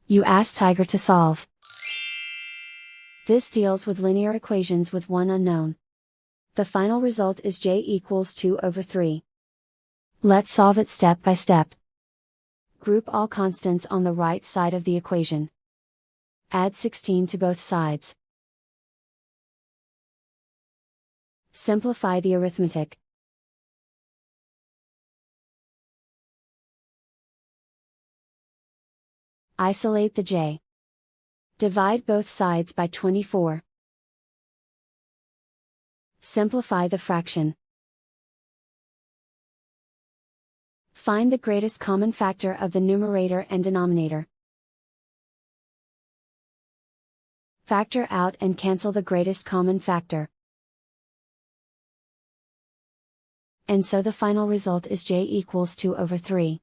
You ask Tiger to solve. This deals with linear equations with one unknown. The final result is j equals 2/3. Let's solve it step by step. Group all constants on the right side of the equation. Add 16 to both sides. Simplify the arithmetic. Isolate the j. Divide both sides by 24. Simplify the fraction. Find the greatest common factor of the numerator and denominator. Factor out and cancel the greatest common factor. And so the final result is j equals 2/3.